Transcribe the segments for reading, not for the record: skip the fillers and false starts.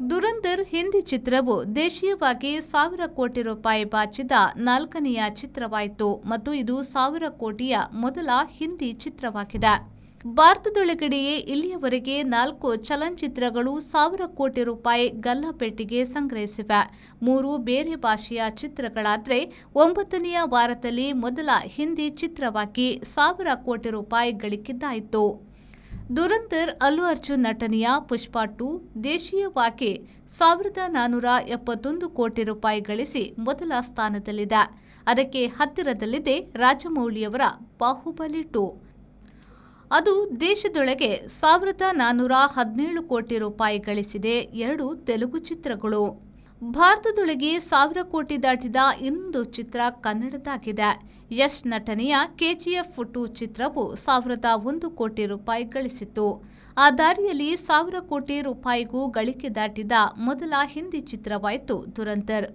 ದುರಂಧರ್ ಹಿಂದಿ ಚಿತ್ರವು ದೇಶೀಯವಾಗಿ 1,000 ಕೋಟಿ ರೂಪಾಯಿ ಬಾಚಿದ 4ನೆಯ ಚಿತ್ರವಾಯಿತು ಮತ್ತು ಇದು 1,000 ಕೋಟಿಯ ಮೊದಲ ಹಿಂದಿ ಚಿತ್ರವಾಗಿದೆ. ಭಾರತದೊಳಗಡೆಯೇ ಇಲ್ಲಿಯವರೆಗೆ 4 ಚಲನಚಿತ್ರಗಳು 1,000 ಕೋಟಿ ರೂಪಾಯಿ ಗಲ್ಲಾಪೆಟ್ಟಿಗೆ ಸಂಗ್ರಹಿಸಿವೆ. 3 ಬೇರೆ ಭಾಷೆಯ ಚಿತ್ರಗಳಾದರೆ 9ನೆಯ ವಾರದಲ್ಲಿ ಮೊದಲ ಹಿಂದಿ ಚಿತ್ರವಾಗಿ 1,000 ಕೋಟಿ ರೂಪಾಯಿ ಗಳಿಕೆದ್ದಾಯಿತು. ದುರಂಧರ್ ಅಲ್ಲು ಅರ್ಜುನ್ ನಟನೆಯ ಪುಷ್ಪಾ 2 ದೇಶೀಯವಾಗಿ 1,471 ಕೋಟಿ ರೂಪಾಯಿ ಗಳಿಸಿ ಮೊದಲ ಸ್ಥಾನದಲ್ಲಿದೆ. ಅದಕ್ಕೆ ಹತ್ತಿರದಲ್ಲಿದೆ ರಾಜಮೌಳಿಯವರ ಬಾಹುಬಲಿ 2. ಅದು ದೇಶದೊಳಗೆ 1,417 ಕೋಟಿ ರೂಪಾಯಿ ಗಳಿಸಿದೆ. 2 ತೆಲುಗು ಚಿತ್ರಗಳು. ಭಾರತದೊಳಗೆ 1,000 ಕೋಟಿ ದಾಟಿದ ಇನ್ನೊಂದು ಚಿತ್ರ ಕನ್ನಡದಾಗಿದೆ. ಯಶ್ ನಟನೆಯ ಕೆಜಿಎಫ್ 2 ಚಿತ್ರವು 1,001 ಕೋಟಿ ರೂಪಾಯಿ ಗಳಿಸಿತು. ಆ ದಾರಿಯಲ್ಲಿ 1,000 ಕೋಟಿ ರೂಪಾಯಿಗೂ ಗಳಿಕೆ ದಾಟಿದ ಮೊದಲ ಹಿಂದಿ ಚಿತ್ರವಾಯಿತು ದುರಂಧರ್.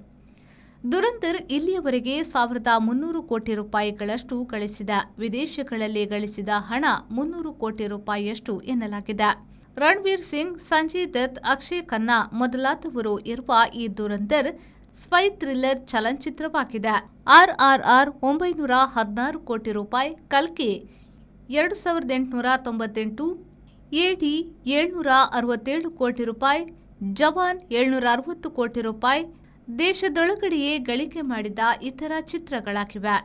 ದುರಂಧರ್ ಇಲ್ಲಿಯವರೆಗೆ 1,300 ಕೋಟಿ ರೂಪಾಯಿಗಳಷ್ಟು ಗಳಿಸಿದೆ. ವಿದೇಶಗಳಲ್ಲಿ ಗಳಿಸಿದ ಹಣ 300 ಕೋಟಿ ರೂಪಾಯಿಯಷ್ಟು ಎನ್ನಲಾಗಿದೆ. ರಣವೀರ್ ಸಿಂಗ್, ಸಂಜಯ್ ದತ್, ಅಕ್ಷಯ್ ಖನ್ನಾ ಮೊದಲಾದವರು ಇರುವ ಈ ದುರಂಧರ್ ಸ್ಪೈ ಥ್ರಿಲ್ಲರ್ ಚಲನಚಿತ್ರವಾಗಿದೆ. RRR 916 ಕೋಟಿ ರೂಪಾಯಿ, ಕಲ್ಕಿ 2,898, AD 767 ಕೋಟಿ ರೂಪಾಯಿ, ಜವಾನ್ 760 ಕೋಟಿ ರೂಪಾಯಿ ದೇಶದೊಳಗಡೆಯೇ ಗಳಿಕೆ ಮಾಡಿದ ಇತರ ಚಿತ್ರಗಳಾಗಿವೆ.